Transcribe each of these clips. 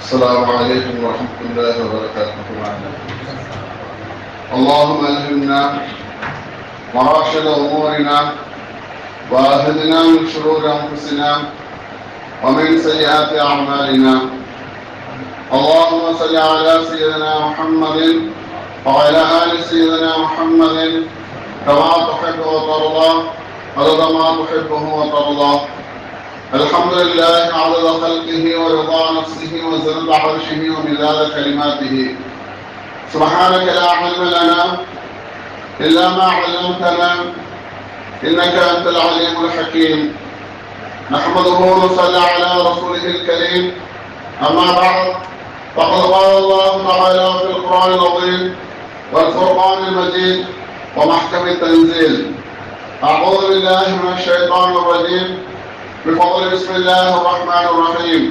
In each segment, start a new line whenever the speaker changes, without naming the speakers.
السلام عليكم ورحمة الله وبركاته. اللهم ألهمنا مراشد أمورنا وأهدنا من شرور أنفسنا ومن سيئات أعمالنا. اللهم صل على سيدنا محمد وعلى آل سيدنا محمد كما تحب وترضى عدد ما تحبه وترضى. الحمد لله عدد خلقه ورضا نفسه وزنة عرشه ومداد كلماته. سبحانك لا علم لنا إلا ما علمتنا إنك أنت العليم الحكيم. نحمده ونصلي على رسوله الكريم. أما بعد، فقد قال الله تعالى في القرآن العظيم والفرقان المجيد ومحكم التنزيل: أعوذ بالله من الشيطان الرجيم، بفضل بسم الله الرحمن الرحيم.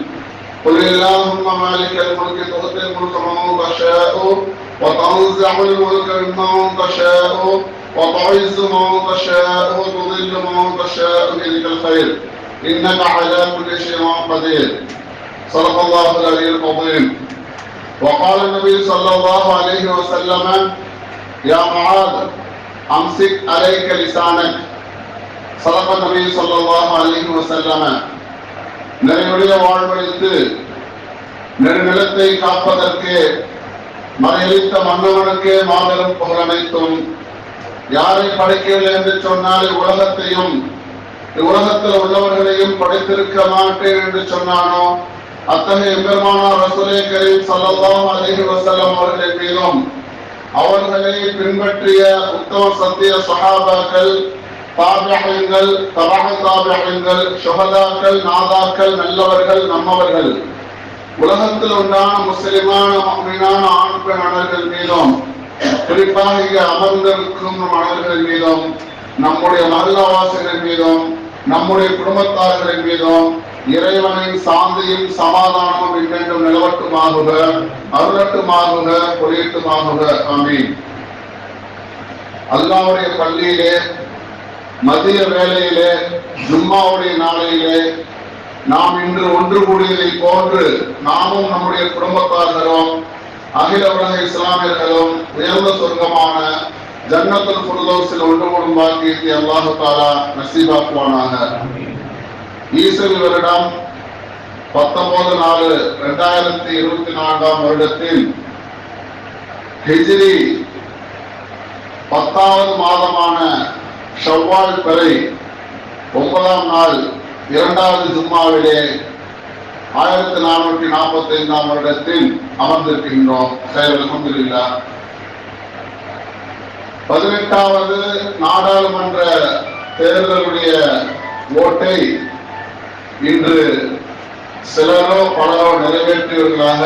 قل اللهم مالك الملك تؤتي الملك من تشاء وتنزع الملك ممن تشاء وتعز من تشاء وتضل من تشاء بيدك الخير إنك على كل شيء قدير. صدق الله العلي العظيم. وقال النبي صلى الله عليه وسلم: يا معاذ أمسك عليك لسانك. صدق النبي صلى الله عليه وسلم. நிறைவுடைய வாழ்வழித்து நெடுநிலத்தை காப்பதற்கு மறையளித்த மன்னவனுக்கே மாபெரும் புகழனைத்தும். யாரை படைக்கவில்லை என்று சொன்னால் உலகத்தையும் உலகத்தில் உள்ளவர்களையும் படைத்திருக்க மாட்டேன் என்று சொன்னானோ அத்தகைய பெருமானார் ரசூலே கரீம் ஸல்லல்லாஹு அலைஹி வஸல்லம் அவர்களின் மீதும் அவர்களை பின்பற்றிய உத்தம சத்திய சஹாபாக்கள், தாபிஈன்கள், தபஅ தாபிஈன்கள், ஷுஹதாக்கள், நாதாக்கள், நல்லவர்கள், நம்மவர்கள், உலகத்தில் உண்டான முஸ்லிமான முஃமினான ஆண் பெண் மனிதர்கள் மீதும், குறிப்பாக இங்கு அமர்ந்திருக்கும் மனிதர்கள் மீதும், நம்முடைய மஹல்லாவாசிகள் மீதும், நம்முடைய குடும்பத்தார்களின் மீதும் இறைவனின் சாந்தியும் சமாதானமும் என்றென்றும் நிலவட்டுமாகுக, அருளட்டுமாகுக, பொழியட்டுமாகுக. ஆமீன். அல்லாஹ்வுடைய பள்ளியிலே மதிய வேளையிலே ஜும்மாவுடைய நாளையிலே நாம் இன்று ஒன்று கூடியதை போன்று நாமும் நம்முடைய குடும்பத்தார்களும் அகில உலக இஸ்லாமியர்களும் உயர்ந்த சொர்க்கமான ஜன்னத்துல் ஃபிர்தௌஸில் ஒன்று கூடும் பாக்கியத்தை அல்லாஹ் தஆலா நசீபாக்குவானாக. ஈசவி வருடம் 19/4/2024 வருடத்தில் ஹிஜ்ரி 10வது மாதமான ஷவ்வால் பிறை 9ஆம் நாள் 2வது ஜும்மாவிலே 1445ஆம் வருடத்தில் அமர்ந்திருக்கின்றோம். அல்ஹம்துலில்லாஹ். 18வது நாடாளுமன்ற தேர்தலுடைய ஓட்டை இன்று சிலரோ பலரோ நிறைவேற்றியவர்களாக,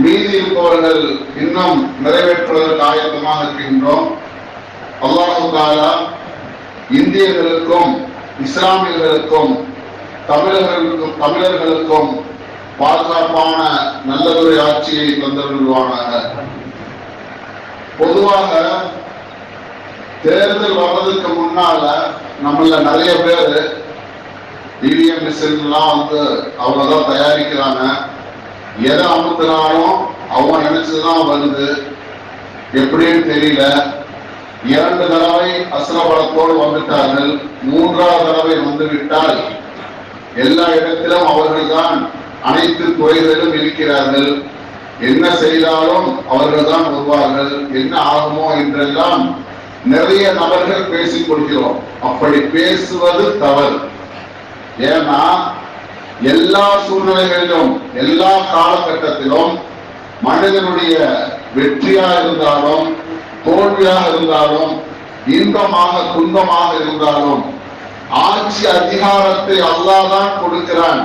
மீதி இருப்பவர்கள் இன்னும் நிறைவேற்றுவதற்கு ஆயத்தமாக இருக்கின்றோம். அல்லாஹ் தஆலா இந்தியர்களுக்கும் இஸ்லாமியர்களுக்கும் தமிழர்களுக்கும் பாதுகாப்பான நல்லதொரு ஆட்சியை தந்தருள்வானாக. பொதுவாக தேர்தல் வர்றதுக்கு முன்னால நம்மள நிறைய பேர் இவிஎம் மிஷின் எல்லாம் அவங்கதான் தயாரிக்கிறாங்க. எதை அமுத்தினாலும் அவங்க நினைச்சதுதான் வருது, எப்படின்னு தெரியல. 2 தடவை அஸ்ரபலத்தோடு வந்துட்டார்கள். 3வது தடவை வந்துவிட்டால் எல்லா இடத்திலும் அவர்கள்தான் அனைத்து துறைகளிலும் இருக்கிறார்கள். என்ன செய்தாலும் அவர்கள் தான் வருவார்கள். என்ன ஆகுமோ என்றெல்லாம் நிறைய நபர்கள் பேசிக் கொள்கிறோம். அப்படி பேசுவது தவறு. ஏன்னா எல்லா சூழ்நிலைகளிலும் எல்லா காலகட்டத்திலும் மனிதனுடைய வெற்றியா இருந்தாலும் தோல்வியாக இருந்தாலும் இன்பமாக துன்பமாக இருந்தாலும் ஆட்சி அதிகாரத்தை அல்லாஹ் தான் கொடுக்கிறான்.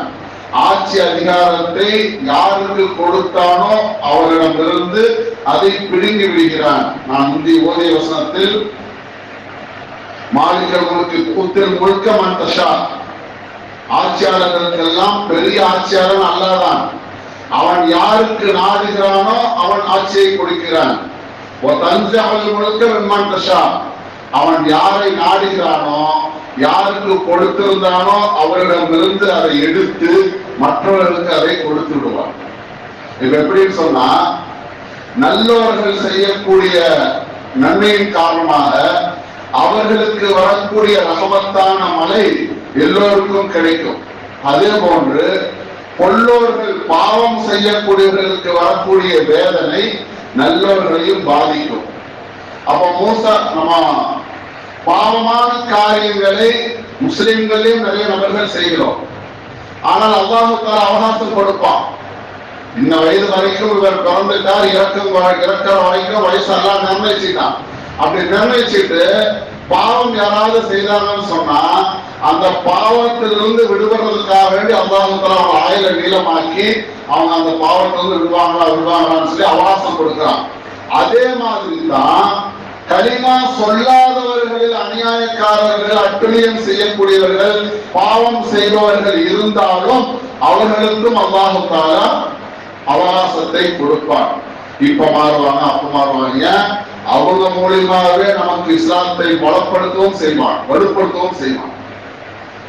ஆட்சி அதிகாரத்தை யாருக்கு கொடுத்தானோ அவரிடமிருந்து அதை பிடுங்கி விடுகிறான். நான் முந்தைய ஓதிய வசனத்தில் மாலிகல் முல்கி துத்தில் முல்க மன் தஷா, ஆட்சியாளர்களுக்கெல்லாம் பெரிய ஆட்சியாளன் அல்லாஹ் தான். அவன் யாருக்கு நாடுகிறானோ அவன் ஆட்சியை கொடுக்கிறான். அவன் யாரை நாடுகிறானோ யாருக்கு கொடுத்திருந்தானோ அவரிடமிருந்து அதை எடுத்து மற்றவர்களுக்கு அதை கொடுத்து விடுவார். இப்ப எப்படின்னு சொன்னா, நல்லவர்கள் செய்யக்கூடிய நன்மையின் காரணமாக அவர்களுக்கு வரக்கூடிய ரஹமத்தான மழை எல்லோருக்கும் கிடைக்கும். அதே போன்று பொல்லோர்கள் பாவம் செய்யக்கூடியவர்களுக்கு வரக்கூடிய வேதனை நல்லவர்களையும் பாதிக்கும். அப்ப மூசா, நம்ம பாவமான காரியங்களை முஸ்லிம்களையும் நிறைய நபர்கள் செய்கிறோம். ஆனால் அல்லாஹ் தஆலா அவகாசம் கொடுப்பான். இந்த வயது வரைக்கும் இவர் பிறந்துட்டார், இறக்கிற வரைக்கும் வயசெல்லாம் நிர்ணயிச்சுட்டான். அப்படி நிர்ணயிச்சுட்டு பாவம் யாராவது செய்தாங்கன்னு சொன்னா அந்த பாவத்திலிருந்து விடுபடுறதுக்காக வேண்டி அல்லாஹ் தஆலா அவங்க ஆயுளை நீளமாக்கி அவங்க அந்த பாவத்திலிருந்து விடுவாங்களான்னு சொல்லி அவகாசம் கொடுக்கிறான். அதே மாதிரி தான் கலிமா சொல்லாதவர்களில் அநியாயக்காரர்கள், அட்டுழியம் செய்யக்கூடியவர்கள், பாவம் செய்பவர்கள் இருந்தாலும் அவர்களுக்கும் அல்லாஹ் தஆலா அவகாசத்தை கொடுப்பான். இப்ப மாறுவாங்க, அப்ப மாறுவாங்க. ஏன்? அவங்க மூலியமாகவே நமக்கு இஸ்லாத்தை பலப்படுத்தவும் செய்வான், வலுப்படுத்தவும் செய்வான்.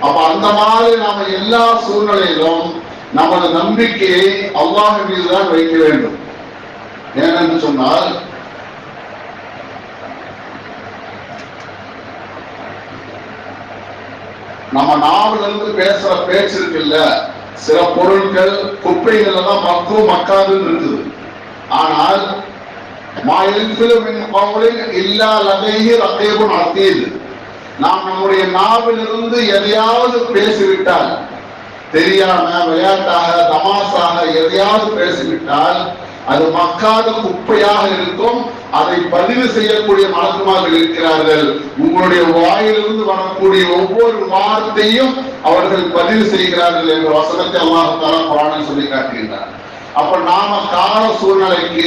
அப்ப அந்த மாதிரி நாம எல்லா சூழ்நிலையிலும் நமது நம்பிக்கையை அல்லாஹ் மீதுதான் வைக்க வேண்டும். ஏனென்று சொன்னால், நம்ம நாவல இருந்து பேசுற பேச்சு இருக்குல்ல, சில பொருட்கள் குப்பைகள் எல்லாம் மக்காதுன்னு இருக்குது. ஆனால் நாம் நம்முடைய நாவிலிருந்து எதையாவது பேசிவிட்டால், தெரியாம விளையாட்டாக தமாசாக எதையாவது பேசிவிட்டால் அது மக்காத குப்பையாக இருக்கும். அதை பதிவு செய்யக்கூடிய மலக்குமார்கள் இருக்கிறார்கள். உங்களுடைய வாயிலிருந்து வரக்கூடிய ஒவ்வொரு வார்த்தையும் அவர்கள் பதிவு செய்கிறார்கள் என்ற வசனத்தை அல்லாஹ் தஆலா குர்ஆனில் சொல்லி காட்டுகின்றார். அப்ப நாம கால சூழ்நிலைக்கு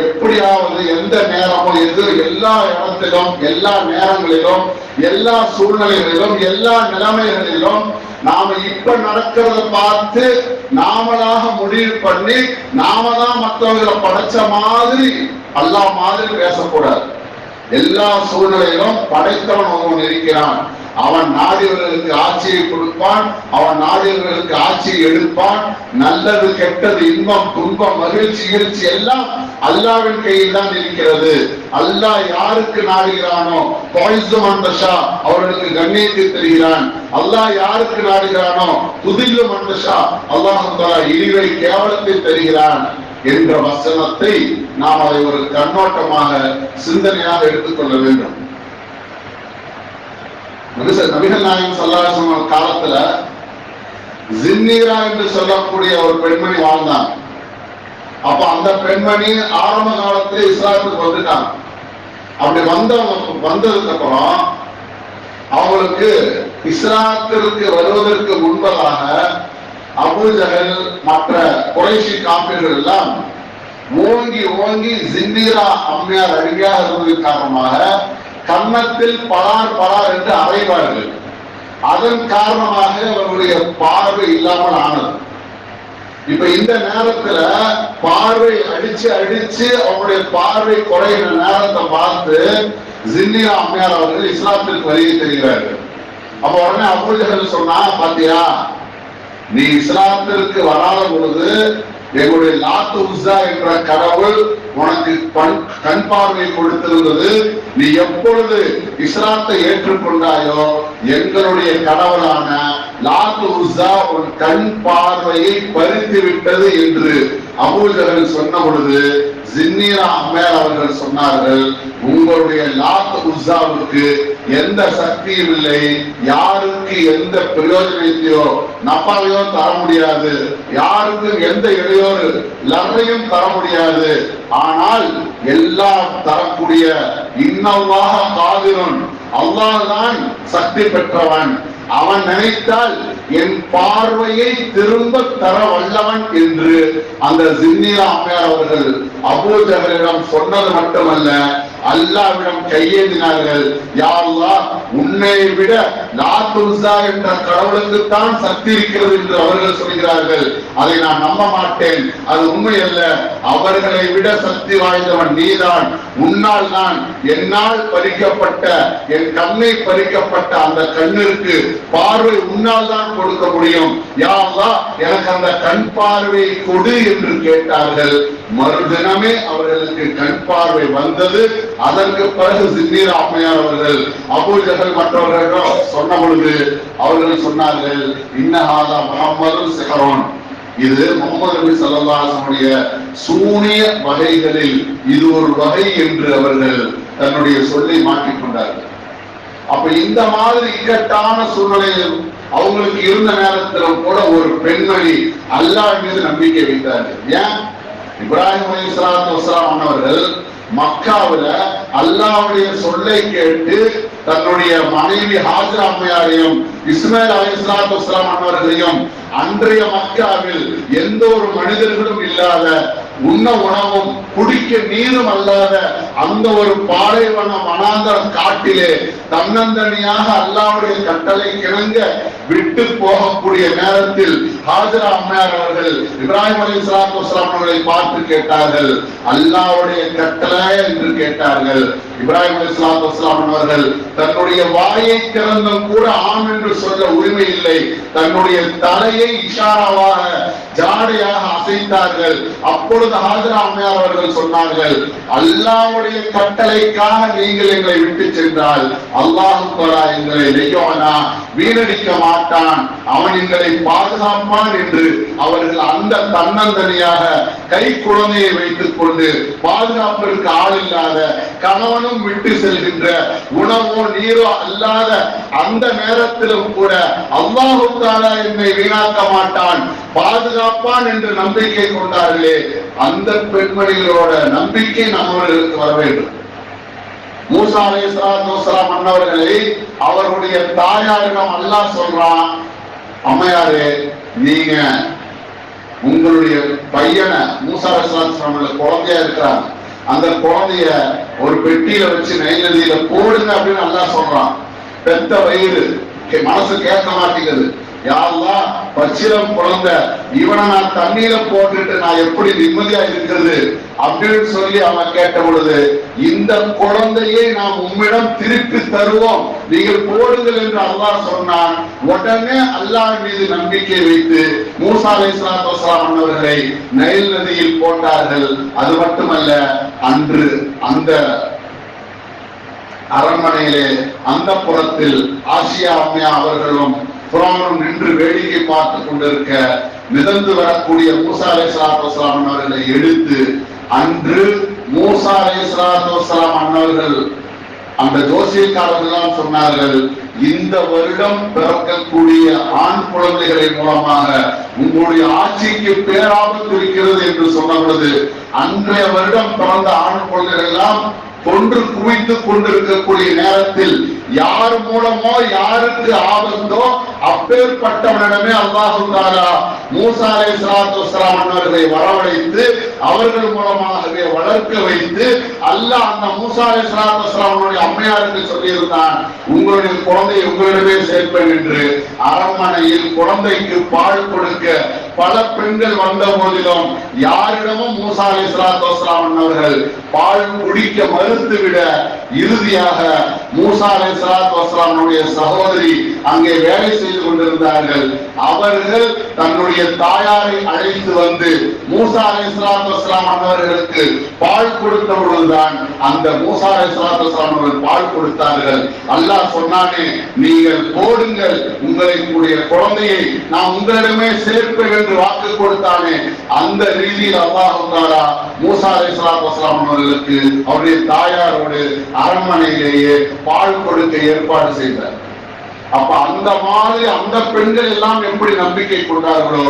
எப்படியாவது எந்த நேரமும் எல்லா இடத்திலும், எல்லா நேரங்களிலும், எல்லா சூழ்நிலைகளிலும், எல்லா நிலைமைகளிலும் நாம இப்ப நடக்கிறத பார்த்து நாமளாக முடிவு பண்ணி நாம தான் மற்றவர்களை படைச்ச மாதிரி அல்லாஹ் மாதிரி பேசக்கூடாது. எல்லா சூழ்நிலையிலும் படைத்தவன் ஒருவன் இருக்கிறான். அவன் நாடியவர்களுக்கு ஆட்சியை கொடுப்பான், அவன் நாடியவர்களுக்கு ஆட்சியை எடுப்பான். நல்லது கெட்டது, இன்பம் துன்பம் மகிழ்ச்சி இகழ்ச்சி எல்லாம் அல்லாஹ்வின் கையில் தான் இருக்கிறது. அல்லாஹ் யாருக்கு நாடுகிறானோ அவர்களுக்கு கண்ணியத்தை தருகிறான். அல்லாஹ் யாருக்கு நாடுகிறானோ துதில்லு மந்தஷா அல்லாஹ் தஆலா இழிவை கேவலத்தை தருகிறான் என்ற வசனத்தை நாம் அதை ஒரு கண்ணோட்டமாக சிந்தனையாக எடுத்துக்கொள்ள வேண்டும். நபிகள் நாயகம் ஸல்லல்லாஹு அலைஹி வஸல்லம் காலத்துல ஜின்னீரா என்று சொல்லக்கூடிய ஒரு பெண்மணி வாழ்ந்தாங்க. அப்ப அந்த பெண்மணி ஆரம்ப காலத்திலே இஸ்லாத்துக்கு வந்துட்டாங்க. அப்படி வந்ததுக்கு அப்புறம் அவங்களுக்கு இஸ்லாத்திற்கு வருவதற்கு முன்பதாக அபூ ஜஹல் மற்ற குறைஷி காபிர்கள் எல்லாம் ஓங்கி ஓங்கி ஜின்னீரா அம்மையார் அடிமையாக இருந்ததன் காரணமாக கன்னத்தில் பலார் பலார் என்று அறைவார்கள். அதன் காரணமாக அவர்களுடைய பார்வை இல்லாமல் ஆனது. இப்ப இந்த நேரத்துல பார்வை அடிச்சு அடிச்சு அவருடைய பார்வை குறைகிற நேரத்தை பார்த்து ஜின்னீரா அம்மையார் அவர்கள் இஸ்லாத்திற்கு வருகை தருகிறார்கள். அப்ப உடனே அபூ ஜஹல் சொன்னா, பாத்தியா, நீ இஸ்லாத்திற்கு வராத பொழுது எங்களுடைய லாத் உஸ்ஸா என்ற கடவுள் உனக்கு கண் பார்வை கொடுத்திருந்தது. நீ எப்பொழுது இஸ்லாத்தை ஏற்றுக்கொண்டாயோ எங்களுடைய கடவுளான லாத் உஸ்ஸா உன் கண் பார்வையை பறித்து விட்டது என்று அபூ ஜஹல் சொன்ன பொழுது ஜின்னீரா அம்மையார் அவர்கள் சொன்னார்கள், உங்களுடைய லாத் உஸ்ஸாவுக்கு எந்த சக்தியும் இல்லை, யாருக்கு எந்த பிரயோஜனத்தையோ நப்பாவையோ தர முடியாது, யாருக்கும் எந்த இடையோரு லர்ரையும் தர முடியாது. ஆனால் எல்லாம் தரக்கூடிய இன்னல்லாஹ காதிருன், அல்லாஹ் தான் சக்தி பெற்றவன், அவன் நினைத்தால் என் பார்வையை திரும்ப தர வல்லவன் என்று அந்த ஜின்னீரா அம்மையார் அவர்கள் அபூ ஜஹலிடம் சொன்னது மட்டுமல்ல, அல்லாஹ்விடம் கையேந்தினார்கள். யா அல்லாஹ், உன்னை விட லாத் உஸ்ஸா என்ற கடவுளுக்குத்தான் சக்தி இருக்கிறது என்று அவர்கள் சொல்கிறார்கள். அதை நான் நம்ப மாட்டேன், அது உண்மை அல்ல. அவர்களை விட சக்தி வாய்ந்தவன் நீதான். உன்னால் தான் என்னால் பறிக்கப்பட்ட, என் கண்ணை பறிக்கப்பட்ட அந்த கண்ணிற்கு பார்வை உன்னால் தான் கொடுக்க முடியும். யா அல்லாஹ், எனக்கு அந்த கண் பார்வை கொடு என்று கேட்டார்கள். மறுதினமே அவர்களுக்கு கண் பார்வை வந்தது. அதற்கு பிறகு சின்னீர் அம்மையார் அவர்கள் அபூ ஜஹல் மற்றவர்கள் சொன்ன பொழுது அவர்கள் சொன்னார்கள், இன்னஹாதா முஹம்மது சிஹரோன், இது முகமது நபி ஸல்லல்லாஹு அலைஹி வஸல்லம் சூனிய வகைகளில் இது ஒரு வகை என்று அவர்கள் தன்னுடைய சொல்லை மாற்றிக்கொண்டார்கள். அப்ப இந்த மாதிரி இக்கட்டான சூழ்நிலையில் அவங்களுக்கு இருந்த நேரத்திலும் கூட ஒரு பெண்மணி அல்லாஹ் மீது நம்பிக்கை வைத்தார்கள். ஏன்? இப்ராஹிம் அலைஹிஸ்ஸலாத்து வஸ்ஸலாம் அவர்கள் மக்காவுல அல்லாஹ்வுடைய சொல்லை கேட்டு தன்னுடைய மனைவி ஹாஜரா அம்மையாரையும் இஸ்மாயில் அலைஹிஸ்ஸலாத்து வஸ்ஸலாம் அவர்களையும் அன்றைய மக்காவில் எந்த ஒரு மனிதர்களும் இல்லாத, உண்ண உணவும் குடிக்க நீரும் அல்லாத அந்த ஒரு பாலைவன வனாந்தர காட்டிலே தன்னந்தனியாக அல்லாஹ்வுடைய கட்டளை கிணங்க விட்டு போகக்கூடிய நேரத்தில் ஹாஜரா அம்மையார் அவர்கள் இப்ராஹிம் அலைஹிஸ்ஸலாத்து வஸ்ஸலாம் அவர்களை பார்த்து கேட்டார்கள், அல்லாஹ்வுடைய கட்டளை என்று கேட்டார்கள். இப்ராஹிம் அலைஹிஸ்ஸலாத்து வஸ்ஸலாம் அவர்கள் தன்னுடைய வாயை திறந்தும் கூட ஆம் என்று சொல்ல உரிமை இல்லை. தன்னுடைய தலையை இஷாராவாக ஜாடையாக அசைத்தார்கள். அப்பொழுது ஹாஜரா அம்மையார் அவர்கள் சொன்னார்கள், அல்லாஹ்வுடைய கட்டளைக்காக நீங்கள் எங்களை விட்டு சென்றால் அல்லாஹ் தஆலா எங்களை நெய்யோனா வீணடிக்க மாட்டான், அவன் எங்களை பாதுகாப்பான் என்று அவர்கள் அந்த தன்னந்தனியாக கை குழந்தையை வைத்துக் கொண்டு பாதுகாப்பிற்கு ஆள் இல்லாத, கணவனும் விட்டு செல்கின்ற, உணவோ நீரோ அல்லாத அந்த நேரத்திலும் கூட அல்லாஹ் தஆலா என்னை வீணாக்க மாட்டான், பாதுகாப்பான் என்று நம்பிக்கை கொண்டார்களே, அந்த பெண்மணிகளோட நம்பிக்கை நம்மவர்களுக்கு வர வேண்டும். மூசா அலைஹிஸ்ஸலாத்து வஸ்ஸலாம் அன்னவர்களை அவருடைய தாயாரிடம் அல்லாஹ் சொல்றான், அம்மையாரே, நீங்க உங்களுடைய பையனை, மூசா அலைஹிஸ்ஸலாத்து வஸ்ஸலாம் குழந்தையா இருக்கிறாங்க, அந்த குழந்தைய ஒரு பெட்டியில வச்சு நைல் நதியில போடுங்க அப்படின்னு அல்லாஹ் சொல்றான். பெத்த வயிறு மனசு கேட்க மாட்டேங்குது. யா அல்லாஹ், பச்சிலம் குழந்தை, இவனை நான் தண்ணீர போட்டுட்டு நான் எப்படி நிம்மதியா இருக்கிறது அப்படின்னு சொல்லி அவன் கேட்ட பொழுது, இந்த குழந்தையை நாம் உம்மிடம் திருப்பி தருவோம், நீங்கள் போடுங்கள் என்று அல்லாஹ் சொன்னான். உடனே அல்லாஹ் மீது நம்பிக்கை வைத்து மூசா அலைஹிஸ்ஸலாத்து வஸ்ஸலாம் அவர்களை நைல் நதியில் போட்டார்கள். அது மட்டுமல்ல, அன்று அந்த அரண்மனையிலே அந்த புறத்தில் ஆசியா அம்மையா அவர்களும் புறானும் நின்று வேடிக்கை பார்த்து கொண்டிருக்க மிதந்து வரக்கூடிய மூசா அலைஹிஸ்ஸலாத்து வஸ்ஸலாம் அவர்களை எடுத்து, அன்று மூசா அலைஹிஸ்ஸலாத்து வஸ்ஸலாம் அன்னவர்கள் அந்த ஜோசியக்காரர்கள் சொன்னார்கள், இந்த வருடம் பிறக்கக்கூடிய ஆண் குழந்தைகளின் மூலமாக உங்களுடைய ஆட்சிக்கு பேராபத்து இருக்கிறது என்று சொன்ன பொழுது, அன்றைய வருடம் பிறந்த ஆண் குழந்தைகள் எல்லாம் கொன்று குவித்துக் கொண்டிருக்கக்கூடிய நேரத்தில் யார் மூலமோ யாருக்கு ஆபத்தோ அப்பேற்பட்டவனிடமே அல்லாஹ் தஆலா மூசா அலைஹிஸ்ஸலாத்து வஸ்ஸலாம் அவர்களை வரவழைத்து அவர்கள் மூலமாகவே வளர்க்க வைத்து அல்லாஹ் அந்த மூசா அலைஹிஸ்ஸலாத்து வஸ்ஸலாம் அவருடைய அம்மையாருக்கு சொல்லியிருந்தான், உங்களுடைய குழந்தையை உங்களிடமே சேர்ப்பேன் என்று. அரண்மனையில் குழந்தைக்கு பால் கொடுக்க பல பெண்கள் வந்த போதிலும் யாரிடமும் மூசா அலைஹிஸ்ஸலாத்து வஸ்ஸலாம் அவர்கள் பால் குடிக்க மறுத்துவிட, இறுதியாக மூசா அலைஹிஸ்ஸலாத்து வஸ்ஸலாமுடைய சகோதரி அங்கே வேலை செய்து கொண்டிருந்தார்கள். அவர்கள் தன்னுடைய தாயாரை அழைத்து வந்து மூசா அலைஹிஸ்ஸலாத்து வஸ்ஸலாம் அவர்களுக்கு பால் கொடுத்த பொழுதுதான் அந்த மூசா அலைஹிஸ்ஸலாத்து வஸ்ஸலாம் அவர்கள் பால் கொடுத்தார்கள். அல்லாஹ் சொன்னானே, நீங்கள் போடுங்கள், உங்களுடைய குழந்தையை நான் உங்களிடமே சேர்ப்பேன் என்று வாக்கு கொடுத்தானே, அந்த ரீதியில் அல்லாஹ் தஆலா மூசா அலைஹிஸ்ஸலாத்து வஸ்ஸலாம் அவர்களுக்கு அவருடைய தாயாரோடு அரண்மனையிலேயே பால் கொடுக்க ஏற்பாடு செய்தார். அப்ப அந்த மாதிரி அந்த பெண்கள் எல்லாம் எப்படி நம்பிக்கை கொண்டார்களோ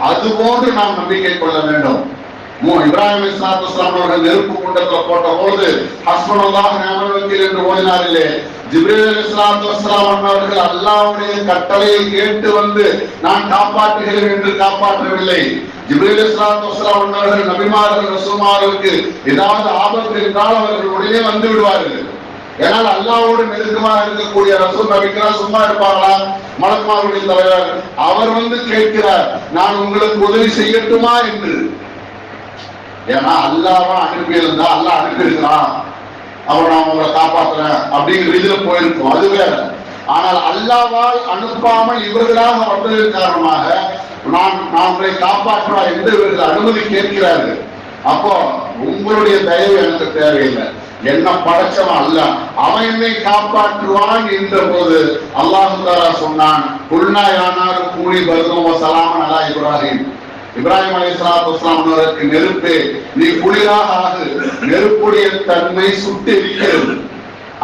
அதுபோன்று நாம் நம்பிக்கை கொள்ள வேண்டும். இப்ராஹிம் அலைஹிஸ்ஸலாத்து வஸ்ஸலாம் அவர்கள் நெருப்பு குண்டத்துல போட்ட போது ஹஸ்புனல்லாஹு நிஅமல் வக்கீல் என்று ஓதினார்களே, ஜிப்ரீல் அலைஹிஸ்ஸலாத்து வஸ்ஸலாம் அவர்கள் அல்லாஹ்வுடைய கட்டளையை கேட்டு வந்து நான் காப்பாற்றுகிறேன் என்று காப்பாற்றவில்லை. ஜிப்ரீல் அலைஹிஸ்ஸலாத்து வஸலாம் அவர்கள் நபிமார்கள் ரசூல்மார்களுக்கு ஏதாவது ஆபத்து என்றால் அவர்கள் உடனே வந்து விடுவார்கள். ஏனால் அல்லாஹ்வோடு நெருக்கமாக இருக்கக்கூடிய ரசூல் நபிக்கெல்லாம் சும்மா இருப்பாங்களா? மலக்குமார்களுடைய தலைவர் அவர் வந்து கேட்கிறார், நான் உங்களுக்கு உதவி செய்யட்டுமா என்று. ஏன்னா அல்லாஹ்வா அனுப்பியிருந்தா அல்லாஹ் அனுப்பியிருக்கிறான், அவர் நான் உங்களை காப்பாற்றுறேன் அப்படிங்கிற இதுல போயிருக்கும், அது வேற. ஆனால் அல்லாஹ்வால் அனுப்பாமல் இவர்களாக வந்ததன் காரணமாக நான் உங்களை காப்பாற்றுவா என்று இவர்கள் அனுமதி கேட்கிறார்கள். அப்போ உங்களுடைய தயவு எனக்கு தேவையில்லை, என்ன படைச்சவன் அல்ல, அவன் என்னை காப்பாற்றுவான் என்ற போது அல்லாஹ் தஆலா சொன்னான், குல்னா யானாரு கூனி பர்தம் வ ஸலாமன் அலா இப்ராஹிம். இப்ராஹிம் அலைஹிஸ்ஸலாத்து வஸலாம் அவர்களுக்கு நெருப்பே நீ குளிராக ஆகு. நெருப்புடைய தன்மை சுட்டு இருக்கிறது,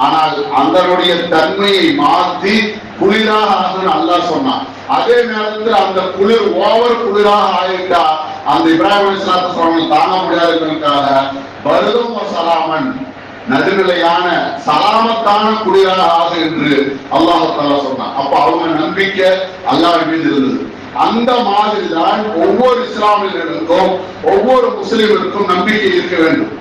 ஆனால் அதனுடைய தன்மையை மாற்றி குளிராக ஆகுன்னு அல்லாஹ் சொன்னான். அதே நேரத்தில் அந்த குளிர் ஓவர் குளிராக ஆயிட்டா அந்த இப்ராஹிம் அலைஹிஸ்ஸலாத்து வஸலாம் தாங்க முடியாததற்காக பர்தம் வ ஸலாமன் நடுநிலையான சலாமத்தான குளிராக ஆகு என்று அல்லாஹ் தஆலா சொன்னான். அப்ப அவங்க நம்பிக்கை அல்லாஹ் மீது இருந்தது. அந்த மாதிரி தான் ஒவ்வொரு இஸ்லாமியர்களுக்கும் ஒவ்வொரு முஸ்லிம்களுக்கும் நம்பிக்கை இருக்க வேண்டும்.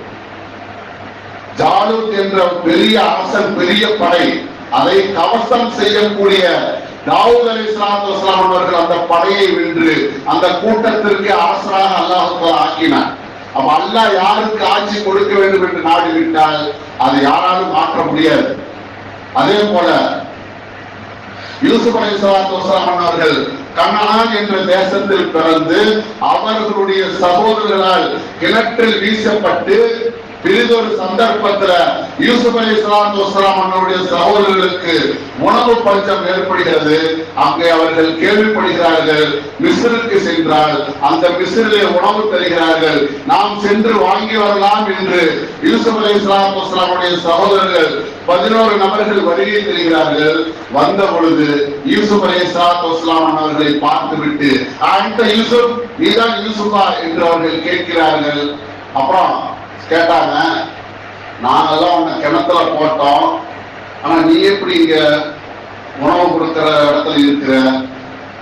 ஜாலூத் என்ற பெரிய அரசன், பெரிய படை, அதை கவசம் செய்யக்கூடிய தாவூத் அலைஹிஸ்ஸலாத்து வஸலாம் அவர்கள் அந்த படையை வென்று அந்த கூட்டத்திற்கு அரசராக அல்லாஹ் தஆலா ஆக்கினார். அப்ப அல்லாஹ் யாருக்கு ஆட்சி கொடுக்க வேண்டும் என்று நாடிவிட்டால் அதை யாராலும் மாற்ற முடியாது. அதே போல யூசுப் அலைஹிஸ்ஸலாத்து வஸலாம் அவர்கள் கனான் என்ற தேசத்தில் பிறந்து அவர்களுடைய சகோதரர்களால் கிணற்றில் வீசப்பட்டு பிரிதொரு சந்தர்ப்பத்துல யூசுப் அலைஹிஸ்ஸலாத்து வஸலாம் அவர்களுடைய சகோதரர்களுக்கு உணவு பஞ்சம் ஏற்படுகிறது. அங்கே அவர்கள் கேள்விப்படுகிறார்கள், மிஸ்ருக்கு சென்றால் அந்த மிஸ்ரிலே உணவு தருகிறார்கள், நாம் சென்று வாங்கி வரலாம் என்று யூசுப் அலைஹிஸ்ஸலாத்து வஸலாமுடைய சகோதரர்கள் 11 நபர்கள் வருகை தருகிறார்கள். வந்த பொழுது யூசுப் அலைஹிஸ்ஸலாத்து வஸலாம் அவர்களை பார்த்துவிட்டு, அந்த யூசுப் நீதான் யூசுஃபா என்று அவர்கள் கேட்கிறார்கள். அப்புறம் கேட்டாங்க, நாங்கெல்லாம் உன்னை கிணத்துல போட்டோம், ஆனா நீ எப்படி இங்க உணவு கொடுக்கிற இடத்துல இருக்கிற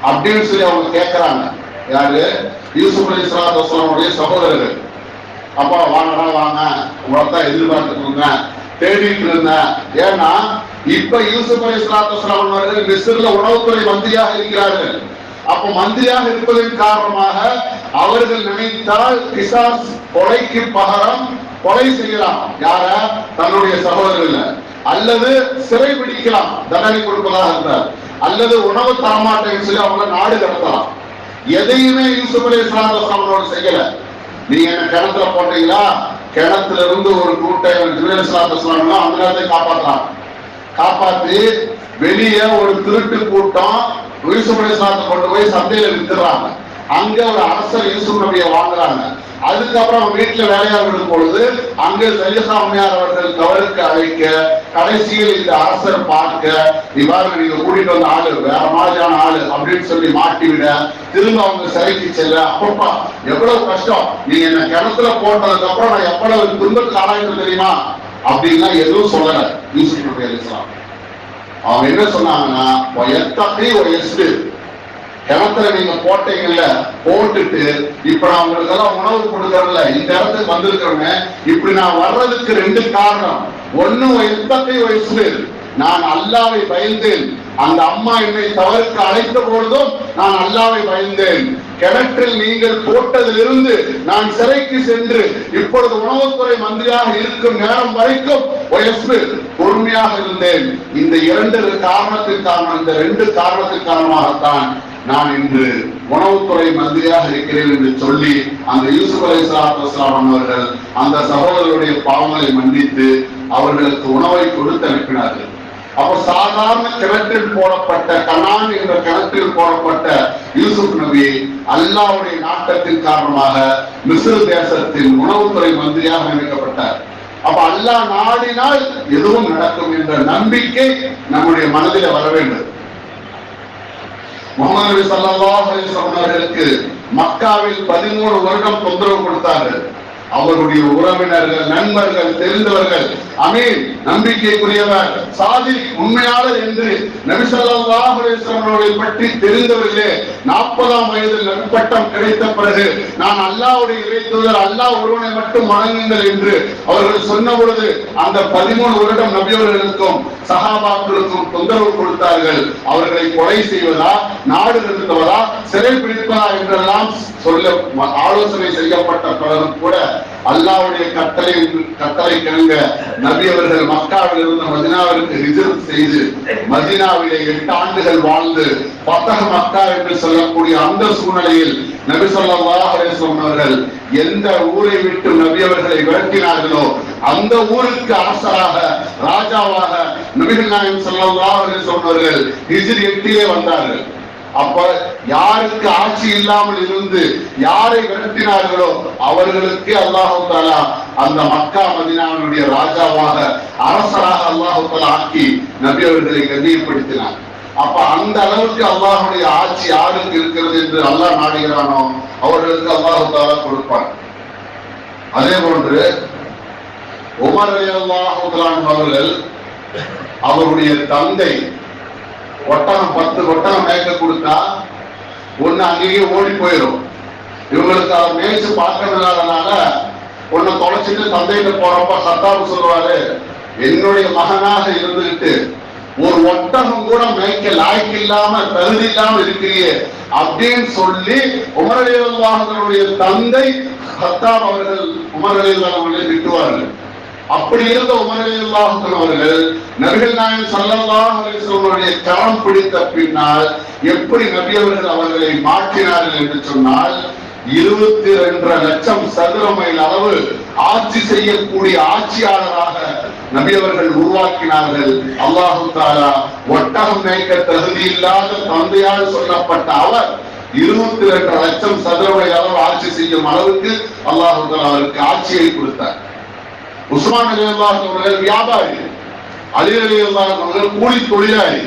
அப்படின்னு சொல்லி அவங்க கேட்கிறாங்க. யாரு? யூசுப் அலைஹிஸ்ஸலாத்து வஸலாமுடைய சகோதரர்கள். அப்பா வாங்கடா வாங்க, உங்களைத்தான் எதிர்பார்த்துக்கோங்க, தேடிட்டு இருந்தேன். ஏன்னா இப்ப யூசுப் அலைஹிஸ்ஸலாத்து வஸலாம் அவர்கள் மிஸ்ர்ல உணவுத்துறை மந்திரியாக இருக்கிறார்கள். அப்ப மந்திரியாக இருப்பதன் காரணமாக அவர்கள் நினைத்தால் கிசாஸ் கொலைக்கு பகரம் கொலை செய்யலாம். யார? தன்னுடைய சகோதரர்கள். அல்லது சிறை பிடிக்கலாம், தண்டனை கொடுப்பதாக இருந்தார். அல்லது உணவு தரமாட்டேன்னு சொல்லி அவங்க நாடு கடத்தலாம். எதையுமே யூசுப் அலைஹிஸ்ஸலாத்து வஸலாம் செய்யல. நீங்க என்ன கிணத்துல போட்டீங்களா, கிணத்துல இருந்து ஒரு கூட்டை ஜிப்ரீல் அலைஹிஸ்ஸலாத்து வஸலாம் அந்த நேரத்தை காப்பாற்றலாம். காப்பாத்தி வெளியே ஒரு திருட்டு கூட்டம் யூசுப் அலைஹிஸ்ஸலாத்தை கொண்டு போய் சந்தையில வித்துறாங்க. அங்க ஒரு அரசர் யூசுப் நபியை வாங்குறாங்க. அதுக்கப்புறம் வீட்டுல வேலையாக விடும் பொழுது அங்கே சலிஹா அம்மையார் அவர்கள் கவருக்கு அழைக்க, கடைசியில் இந்த அரசர் பார்க்க, இவ்வாறு நீங்க கூட்டிட்டு வந்த ஆளு வேற மாதிரியான ஆளு அப்படின்னு சொல்லி மாட்டிவிட, திரும்ப அவங்க சிறைக்கு செல்ல, அப்பப்பா எவ்வளவு கஷ்டம், நீங்க என்ன கிணத்துல போட்டதுக்கு அப்புறம் நான் எவ்வளவு துன்பத்துக்கு ஆளாயிரம் தெரியுமா அப்படின்னா எதுவும் சொல்லல யூசுப் நபி அலைஹிஸ்ஸலாம். அவங்க என்ன சொன்னாங்கன்னா, கிணத்துல நீங்க போட்டீங்கல்ல, போட்டுட்டு இப்ப நான் உங்களுக்கு எல்லாம் உணவு கொடுக்கறல, இந்த இடத்துக்கு வந்திருக்கிறேன்னு, இப்படி நான் வர்றதுக்கு 2 காரணம். ஒண்ணு வயசு நான் அல்லாஹ்வை பயந்தேன், அந்த அம்மா என்னை தவறுக்கு அழைத்த பொழுதும் நான் அல்லாஹ்வை பயந்தேன். கிணற்றில் நீங்கள் போட்டதிலிருந்து நான் சிறைக்கு சென்று இப்பொழுது உணவுத்துறை மந்திரியாக இருக்கும் நேரம் வரைக்கும் பொறுமையாக இருந்தேன். இந்த 2 காரணத்தின் காரணமாகத்தான் நான் இன்று உணவுத்துறை மந்திரியாக இருக்கிறேன் என்று சொல்லி அந்த யூசுப் அலைஹிஸ்ஸலாத்து வஸலாம் அவர்கள் அந்த சகோதரருடைய பாவங்களை மன்னித்து அவர்களுக்கு உணவை கொடுத்து அனுப்பினார்கள். அப்ப சாதாரண கிணற்றில் போடப்பட்ட கனான் என்ற கிணற்றில் போடப்பட்ட யூசுப் நபி அல்லாஹ்வுடைய நாட்டத்தின் காரணமாக மிஸ்ர் தேசத்தின் உணவுத்துறை மந்திரியாக நியமிக்கப்பட்டார். அப்ப அல்லாஹ் நாடினால் எதுவும் நடக்கும் என்ற நம்பிக்கை நம்முடைய மனதில் வர வேண்டும். முஹம்மது நபி ஸல்லல்லாஹு அலைஹி வஸல்லம் அவர்களுக்கு மக்காவில் 13 வருடம் தொந்தரவு கொடுத்தார்கள். அவருடைய உறவினர்கள், நண்பர்கள், தெரிந்தவர்கள், அமீன், நம்பிக்கைக்குரியவர், சாதி, உண்மையாளர் என்று நபி ஸல்லல்லாஹு அலைஹி வஸல்லம் பற்றி தெரிந்தவர்களே 40ஆம் வயதில் நபிப்பட்டம் கிடைத்த பிறகு நான் அல்லாஹ்வுடைய இறை தூதர், அல்லாஹ் ஒருவனை மட்டும் வணங்குங்கள் என்று அவர்கள் சொன்ன பொழுது அந்த 13 வருடம் நபியவர்களுக்கும் சஹாபாக்களுக்கும் தொந்தரவு கொடுத்தார்கள். அவர்களை கொலை செய்வதா, நாடு நிறுத்துவதா, சிறை பிடிப்பதா என்றெல்லாம் சொல்ல ஆலோசனை செய்யப்பட்ட பிறகு கூட அல்லாஹ்வுடைய கட்டளை கிணங்க நபி அவர்கள் மக்காவில் இருந்து மதீனாவிற்கு ஹிஜ்ரத் செய்து மதீனாவிலே 8 ஆண்டுகள் வாழ்ந்து ஃபத்ஹ் மக்கா என்று சொல்லக்கூடிய அந்த சூழ்நிலையில் நபி ஸல்லல்லாஹு அலைஹி வஸல்லம் அவர்கள் எந்த ஊரை விட்டு நபி அவர்களை விரட்டினார்களோ அந்த ஊருக்கு அரசராக, ராஜாவாக நபிகள் நாயகம் ஸல்லல்லாஹு அலைஹி வஸல்லம் அவர்கள் ஹிஜ்ரி 8 வந்தார்கள். அப்ப யாருக்கு ஆட்சி இல்லாமல் இருந்து யாரை விரட்டினார்களோ அவர்களுக்கு அல்லாஹு தஆலா அந்த மக்கா மதீனாவுடைய ராஜாவாக, அரசராக அல்லாஹு தஆலா ஆக்கி நபி அவர்களை கண்ணியப்படுத்தினார். அப்ப அந்த அளவுக்கு அல்லாஹ்வுடைய ஆட்சி யாருக்கு இருக்கிறது என்று அல்லாஹ் நாடுகிறானோ அவர்களுக்கு அல்லாஹு தஆலா கொடுப்பார். அதே போன்று உமர் ரலியல்லாஹு தஆலா அவர்கள் அவருடைய தந்தை ஒட்டகம் 10 ஒட்டகம் மேய்க்க கொடுத்தா ஒண்ணு அங்கேயே ஓடி போயிடும். இவங்களுக்கு அதை மேய்ச்சி பார்க்க இல்லாதனால ஒண்ணு தொலைச்சிட்டு தந்தையிட்ட போறப்ப சத்தாபு சொல்லுவாரு, என்னுடைய மகனாக இருந்துகிட்டு ஒரு ஒட்டகம் கூட மேய்க்க லாய்க்கு இல்லாம, தகுதி இல்லாம இருக்கிறியே அப்படின்னு சொல்லி உமர் ரலியல்லாஹு அவர்களுடைய தந்தை சத்தாப் அவர்கள் உமர் ரலியல்லாஹு அவர்களை திட்டுவார்கள். அப்படி இருந்த உமர் ரலியல்லாஹு அவர்கள் நபிகள் நாயகம் ஸல்லல்லாஹு அலைஹி வஸல்லம் கரம் பிடித்த பின்னால் எப்படி நபி அவர்கள் அவர்களை மாற்றினார்கள் என்று சொன்னால் 22 லட்சம் சதுர மைல் அளவு ஆட்சி செய்யக்கூடிய ஆட்சியாளராக நபி அவர்கள் உருவாக்கினார்கள். அல்லாஹு தஆலா ஒட்டகம் மேய்க்க தகுதி இல்லாத தந்தையால் சொல்லப்பட்ட அவர் 22 லட்சம் சதுர மைல் அளவு ஆட்சி செய்யும் அளவுக்கு அல்லாஹு தஆலா அவருக்கு ஆட்சியை கொடுத்தார். உஸ்மான் ரலியல்லாஹு அவர்கள் வியாபாரி, அலி ரலியல்லாஹு அவர்கள் கூலி தொழிலாளி.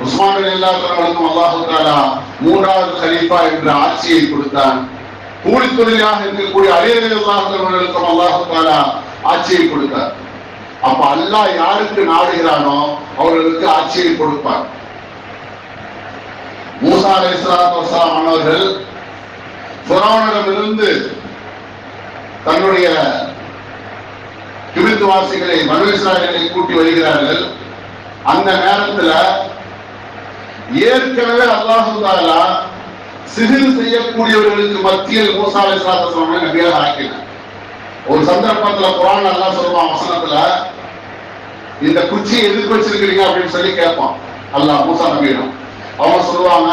உஸ்மான் ரலியல்லாஹு அவர்களுக்கும் அல்லாஹு தஆலா 3வது கலீஃபா என்ற ஆட்சியை கொடுத்தார். கூலி தொழிலாக இருக்கக்கூடிய அலி ரலியல்லாஹு அவர்களுக்கும் அல்லாஹு தஆலா ஆட்சியை கொடுத்தார். அப்ப அல்லாஹ் யாருக்கு நாடுகிறானோ அவர்களுக்கு ஆட்சியை கொடுப்பார். மூசா அலைஹிஸ்ஸலாத்து வஸ்ஸலாம் அவர்கள் ஃபிரௌனிடமிருந்து தன்னுடைய கிபித்வாசிகளை, பனு இஸ்ராயேலை கூட்டி வருகிறார்கள். அந்த நேரத்தில் ஏற்கனவே அல்லாஹு தஆலா சிஹிர் செய்யக்கூடியவர்களுக்கு மத்தியில் மூசா அலைஹிஸ்ஸலாத்து வஸ்ஸலாம் நபியாக ஆக்கினார். ஒரு சந்தர்ப்பத்தில் குர்ஆன் அல்லாஹ் சொல்றான் வசனத்துல, இந்த குச்சியை எதுக்கு வச்சிருக்கீங்க அப்படின்னு சொல்லி கேட்பான் அல்லாஹ் மூசா நபியிடம். அவங்க சொல்லுவாங்க,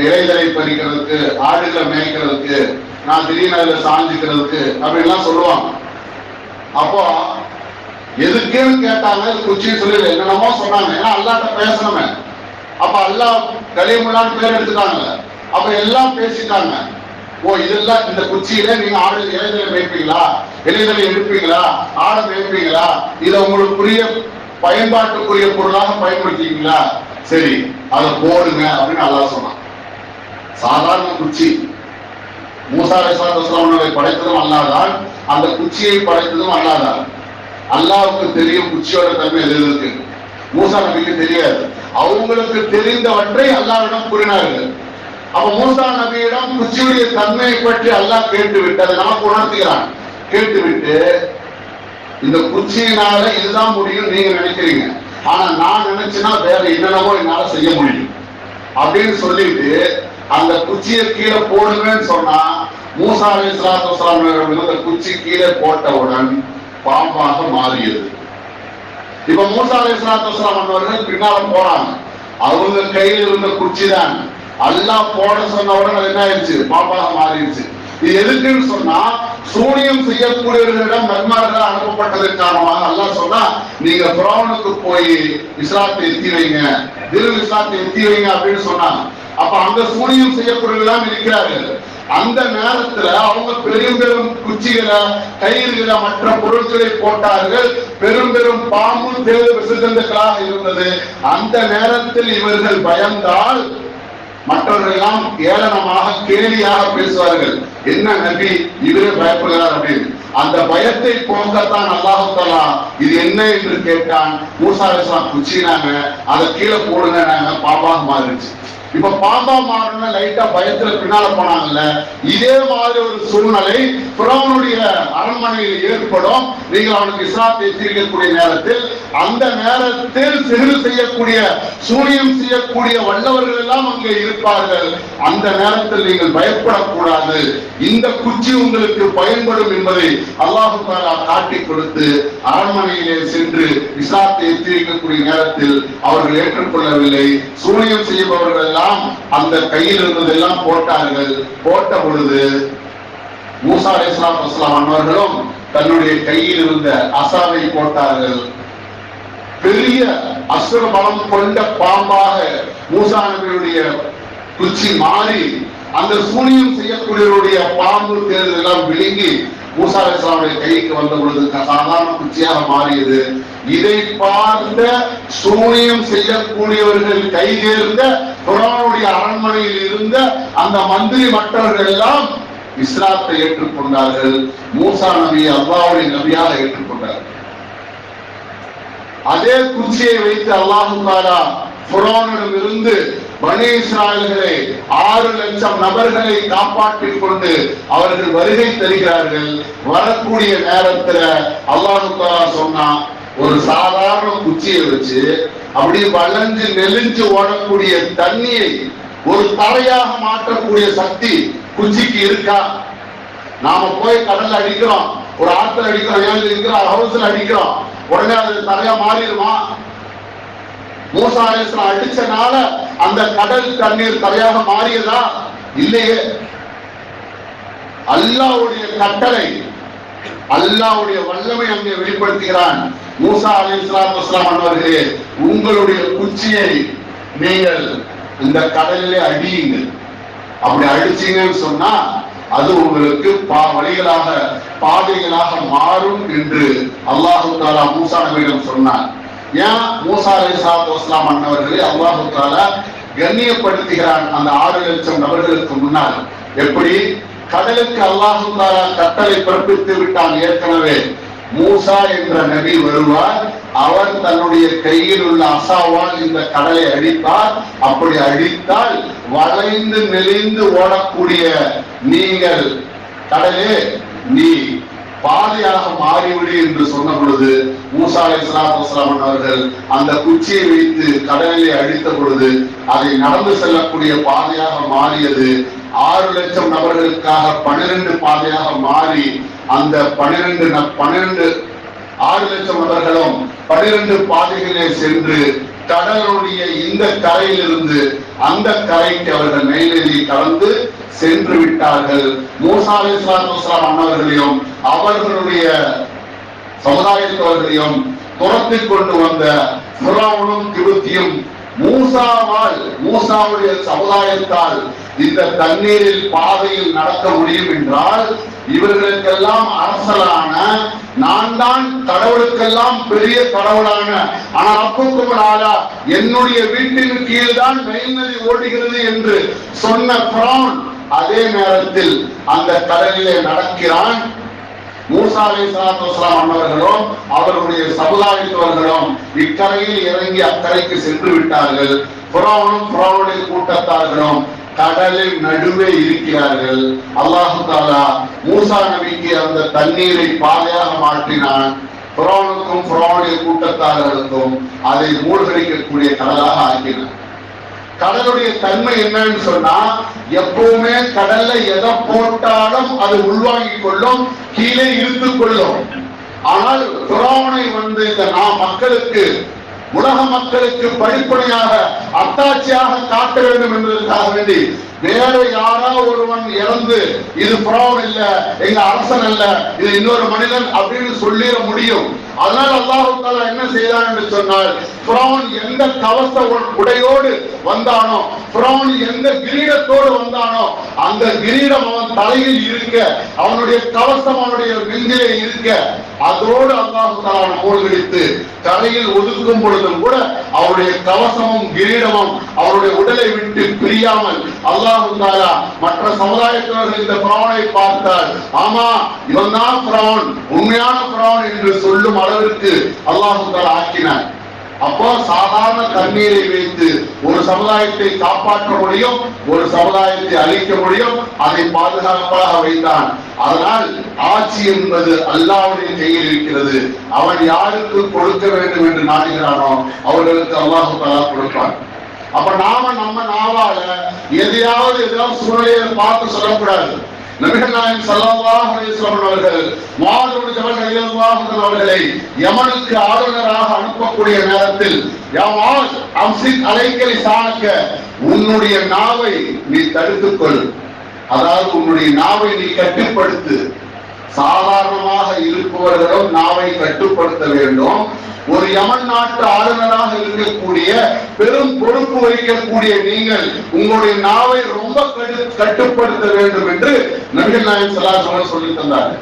இலைதலை பறிக்கிறதுக்கு, ஆடுகளை மேய்க்கிறதுக்கு, நான் திடீர்னு அதுல சாஞ்சிக்கிறதுக்கு அப்படின்லாம் சொல்லுவாங்க. அப்போ எதுக்குன்னு கேட்டாங்க, குச்சின்னு சொல்லி என்னென்னமோ சொன்னாங்க. ஏன்னா அல்லாஹ்ட்ட பேசணுமே. அப்ப அல்லாஹ் கலீமுல்லாஹ்னு பேர் எடுத்துட்டாங்க. அப்ப எல்லாம் பேசிட்டாங்க. ஓ, இதெல்லாம் இந்த குச்சியில நீங்க ஆடு இலைதலை மேய்ப்பீங்களா, இலைதலை எடுப்பீங்களா, ஆடை மேய்ப்பீங்களா, இதை உங்களுக்குரிய பயன்பாட்டுக்குரிய பொருளாக பயன்படுத்திங்களா, சரி அதை போடுங்க அப்படின்னு அல்லாஹ் சொன்னான். சாதாரண குச்சி. மூசா அலைஹிஸ்ஸலாத்து வஸ்ஸலாம் படைத்ததும் அல்லாஹ்தான், அந்த குச்சியை படைத்ததும் அல்லாஹ்தான். அல்லாஹ்வுக்கு தெரியும் குச்சியோட தன்மை எது இருக்கு, மூசா நபிக்கு தெரியாது. அவங்களுக்கு தெரிந்தவற்றை அல்லாஹ்விடம் கூறினார்கள். அப்ப மூசா நபியிடம் குச்சியுடைய தன்மையை பற்றி அல்லாஹ் கேட்டுவிட்டு அதை நமக்கு உணர்த்துகிறான். கேட்டுவிட்டு, இந்த குச்சியினால இதுதான் முடியும் நீங்க நினைக்கிறீங்க, ஆனா நான் நினைச்சேன்னா வேற என்னென்னவோ என்னால செய்ய முடியும் அப்படின்னு சொல்லிட்டு அந்த குச்சியை கீழே போடுங்கன்னு சொன்னா மூசா அலைஹிஸ்ஸலாத்து வஸ்ஸலாம் அந்த குச்சி கீழே போட்டவுடன் பாம்பாக மாறியது. இப்ப மூசா அலைஹிஸ்ஸலாத்து வஸ்ஸலாம் அவர்கள் பின்னால போறாங்க. அவங்க கையில் இருந்த குச்சி தான் அல்லாஹ் போட சொன்னவுடன் அது என்ன ஆயிடுச்சு, பாம்பாக மாறிடுச்சு. இது எதுக்குன்னு சொன்னா, சூனியம் செய்யக்கூடியவர்களிடம் நன்மார்கள் அனுப்பப்பட்டதன் காரணமாக அல்லாஹ் சொன்னா, நீங்க ஃபிரௌனுக்கு போய் இஸ்லாத்தை எத்தி வைங்க, இஸ்லாத்தை எத்தி வைங்க அப்படின்னு சொன்னாங்க. அப்ப அந்த சூனியம் செய்யக்கூடியவர்கள் இருக்கிறார்கள். அந்த நேரத்துல அவங்க பெரும் பெரும் குச்சிகளை, கயிறுகளை, மற்ற பொருட்களை போட்டார்கள். பெரும் பெரும் பாம்பு தேடு விசஜந்துக்களாக இருந்தது. அந்த நேரத்தில் இவர்கள் பயந்தால் மற்றவர்கள் எல்லாம் ஏளனமாக கேலியாக பேசுவார்கள். என்ன நபி இவரே பயப்படுகிறார் அப்படின்னு. அந்த பயத்தை போக்கத்தான் அல்லாஹ் தஆலா இது என்ன என்று கேட்டான். மூசா அலைஹிஸ்ஸலாம் குச்சினாங்க, அதை கீழே போடுங்க, பாம்பாக மாறிடுச்சு. இப்ப பாம்பா மாறின லைட்டா பயத்துல பின்னால போனாங்கல்ல, இதே மாதிரி ஒரு சூழ்நிலை ஃபிரௌனுடைய அரண்மனையில் ஏற்படும். நீங்கள் அவனுக்கு இஸ்லாத்தை எச்சரிக்கக்கூடிய நேரத்தில், அந்த நேரத்தில் சிறு செய்யக்கூடிய சூனியம் செய்யக்கூடிய வல்லவர்கள் எல்லாம் அங்கே இருப்பார்கள். அந்த நேரத்தில் நீங்கள் பயப்படக்கூடாது, இந்த குச்சி உங்களுக்கு பயன்படும் என்பதை அல்லாஹ் தஆலா காட்டிக் கொடுத்து அரண்மனையிலே சென்று இஸ்லாத்தை எச்சரிக்கக்கூடிய நேரத்தில் அவர்கள் ஏற்றுக்கொள்ளவில்லை. சூனியம் செய்பவர்கள் அந்த கையில் இருந்ததெல்லாம் போட்டார்கள். போட்ட பொழுது மூசா அலைஹிஸ்ஸலாத்து வஸ்ஸலாம் அன்னவர்களும் தன்னுடைய கையில் இருந்த அசாவை போட்டார்கள். பெரிய அசுர பலம் கொண்ட பாம்பாக மூசா நபியுடைய குச்சி மாறி அந்த சூனியம் செய்யக்கூடியவருடைய பாம்பு தேர்தல் எல்லாம் விழுங்கி மூசா அலைஹிஸ்ஸலாமுடைய கைக்கு வந்த பொழுது சாதாரண குச்சியாக மாறியது. இதை பார்த்த சூனியம் செய்யக்கூடியவர்கள் கை தேர்ந்த ஃபிரௌனுடைய அரண்மனையில் இருந்த அந்த மந்திரி மற்றவர்கள் எல்லாம் இஸ்லாத்தை ஏற்றுக்கொண்டார்கள். மூசா நபி அல்லாஹ்வுடைய நபியாக ஏற்றுக்கொண்டார்கள். அதே குச்சியை வைத்து அல்லாஹ் தஆலா ஃபிரௌனிடம் இருந்து பனி இஸ்ராயல்களை 6 லட்சம் நபர்களை காப்பாற்றிக் கொண்டு அவர்கள் வருகை தருகிறார்கள். வரக்கூடிய நேரத்தில் அல்லாஹ் தஆலா சொன்னான், ஒரு சாதாரண குச்சியை வச்சு அப்படியே வளைஞ்சு நெளிஞ்சு ஓடக்கூடிய தண்ணியை ஒரு தரையாக மாற்றக்கூடிய சக்தி குச்சிக்கு இருக்கா? நாம போய் கடல்ல அடிக்கிறோம், ஒரு ஆத்துல அடிக்கிறோம், ஏழு இருக்கிறோம், ஹவுஸ்ல அடிக்கிறோம், உடனே அது தரையா மாறிடுமா? மூசா அலைஹிஸ்ஸலாம் அடிச்சனால அந்த கடல் தண்ணீர் தரையாக மாறியதா? இல்லையே. அல்லாஹ்வுடைய கட்டளை, அல்லாஹ்வுடைய வல்லமை அங்கே வெளிப்படுத்துகிறான். மூசா அலைஹிஸ்ஸலாத்து வஸ்ஸலாம் அவர்களே, உங்களுடைய குச்சியை நீங்கள் இந்த கடலிலே அடியுங்கள். அப்படி அடிச்சீங்கன்னு சொன்னா அது உங்களுக்கு வழிகளாக பாதைகளாக மாறும் என்று அல்லாஹ் தஆலா மூசா நபியிடம் சொன்னார். ஏன் மூசா அலைஹிஸ்ஸலாத்து வஸ்ஸலாம் அன்னவர்களை அல்லாஹ் தஆலா கண்ணியப்படுத்துகிறான் அந்த 6 லட்சம் நபர்களுக்கு முன்னால்? எப்படி கடலுக்கு அல்லாஹ் தஆலா கட்டளை பிறப்பித்து விட்டான். ஏற்கனவே மூசா என்ற நபி வருவார், அவர் தன்னுடைய கையில் உள்ள அசாவால் இந்த கடலை அடிப்பார். அப்படி அடித்தால் வளைந்து நெளிந்து ஓடக்கூடிய நீங்கள் கடலே நீ பாதையாக மாறிவிடு என்று சொன்ன பொழுது மூசா அலைஹிஸ்ஸலாத்து வஸ்ஸலாம் அவர்கள் அந்த குச்சியை வைத்து கடலிலே அடித்த பொழுது அதை நடந்து செல்லக்கூடிய பாதையாக மாறியது. 6 லட்சம் நபர்களுக்காக 12 பாதையாக மாறி அந்த 6 லட்சம் நபர்களும் 12 பாதைகளே சென்று கடலுடைய இந்த கரையிலிருந்து அந்த கரைக்கு அவர்கள் நைநதியை கடந்து சென்று விட்டார்கள். மூசா அலைஹிஸ்ஸலாத்து வஸ்ஸலாம் அன்னவர்களையும் அவர்களுடைய சமுதாயத்தவர்களையும் துரத்திக் கொண்டு வந்த ஃபிரௌனும் கிபுத்தியும் மூசாவுடைய சமுதாயத்தால் இந்த தண்ணீரில் பாதையில் நடக்க முடியும் என்றால், இவர்களுக்கெல்லாம் அரசலான நான் தான் கடவுளுக்கெல்லாம் பெரிய கடவுளான ஆனால் அப்புக்கும் ஆளா என்னுடைய வீட்டின் கீழ் தான் நைல் நதி ஓடுகிறது என்று சொன்ன ஃபிரௌன் அதே நேரத்தில் அந்த கடலிலே நடக்கிறான். மூசா அலைஹிஸ்ஸலாத்து வஸ்ஸலாம் அவர்களும் அவர்களுடைய சமுதாயத்தவர்களும் இக்கரையில் இறங்கி அக்கரைக்கு சென்று விட்டார்கள். ஃபிரௌனும் ஃபிரௌனுடைய கூட்டத்தார்களும் கடலில் நடுவே இருக்கிறார்கள். அல்லாஹ் தஆலா மூசா நபிக்கு அந்த தண்ணீரை பாதையாக மாற்றினான். ஃபிரௌனுக்கும் ஃபிரௌனுடைய கூட்டத்தார்களுக்கும் அதை மூழ்கடிக்கக்கூடிய கடலாக ஆக்கினான். கடலுடைய தன்மை என்னன்னு சொன்னா, எப்பவுமே கடல்ல எதை போட்டாலும் அது உள்வாங்கிக் கொள்ளும், கீழே இழுத்துக் கொள்ளும். ஆனால் ஃபிரௌனை இந்த மக்களுக்கு, உலக மக்களுக்கு படிப்படியாக அத்தாட்சியாக காட்ட வேண்டும் என்பதற்காக வேண்டி வேற யாரோ ஒருவன் இறந்து இது ஃபிரௌன் இல்ல, எங்க அரசன் அல்ல, இது இன்னொரு மனிதன் அப்படின்னு சொல்லிட முடியும். அதனால் அல்லாஹ் தஆலா என்ன செய்தான் என்று சொன்னால், ஃபிரௌன் எந்த கவச உடையோடு வந்தானோ, ஃபிரௌன் எந்த கிரீடத்தோடு வந்தானோ, அந்த கிரீடம் அவன் தலையில் இருக்க, அவனுடைய கவசம் அவனுடைய நெஞ்சிலே இருக்க, அதோடு அல்லாஹ் தஆலா மூழ்கடித்து கரையில் ஒதுக்கும் பொழுதும் கூட அவருடைய கவசமும் கிரீடமும் அவருடைய உடலை விட்டு பிரியாமல் அல்லாஹ் தஆலா மற்ற சமுதாயத்தினர்கள் இந்த ஃபிரௌனை பார்த்தால், ஆமா இவன் தான் ஃபிரௌன், உண்மையான ஃபிரௌன் என்று சொல்லும் அளவிற்கு அல்லாஹ் தஆலா ஆக்கினார். அப்போ சாதாரண தண்ணீரை வைத்து ஒரு சமுதாயத்தை காப்பாற்ற முடியும், ஒரு சமுதாயத்தை அழிக்க முடியும், அதை பாதுகாப்பாக வைத்தான். அதனால் ஆட்சி என்பது அல்லாஹ்வுடைய கையில் இருக்கிறது. அவன் யாருக்கு கொடுக்க வேண்டும் என்று நாடுகிறானோ அவர்களுக்கு அல்லாஹ் தஆலா கொடுப்பான். அப்ப நாம நம்ம நாவால ஏதாவது சூழ்நிலையை பார்த்து சொல்லக்கூடாது. நபிகள் நாயகம் ஸல்லல்லாஹு அலைஹி வஸல்லம் அவர்கள் முஆத் இப்னு ஜபல் ரலியல்லாஹு அன்ஹு அவர்களை யமனுக்கு ஆளுநராக அனுப்பக்கூடிய நேரத்தில், யா முஆத் அம்சிக் அலைக்க லிசானக, உன்னுடைய நாவை நீ தடுத்துக்கொள், அதாவது உன்னுடைய நாவை நீ கட்டுப்படுத்து. சாதாரணமாக இருப்பவர்களும் நாவை கட்டுப்படுத்த வேண்டும். ஒரு யமன் நாட்டு ஆளுநராக இருக்கக்கூடிய பெரும் பொறுப்பு வகிக்கக்கூடிய நீங்கள் உங்களுடைய நாவை ரொம்ப கட்டுப்படுத்த வேண்டும் என்று நபிகள் நாயகம் ஸல்லல்லாஹு அலைஹி வஸல்லம் சொல்லி தந்தார்.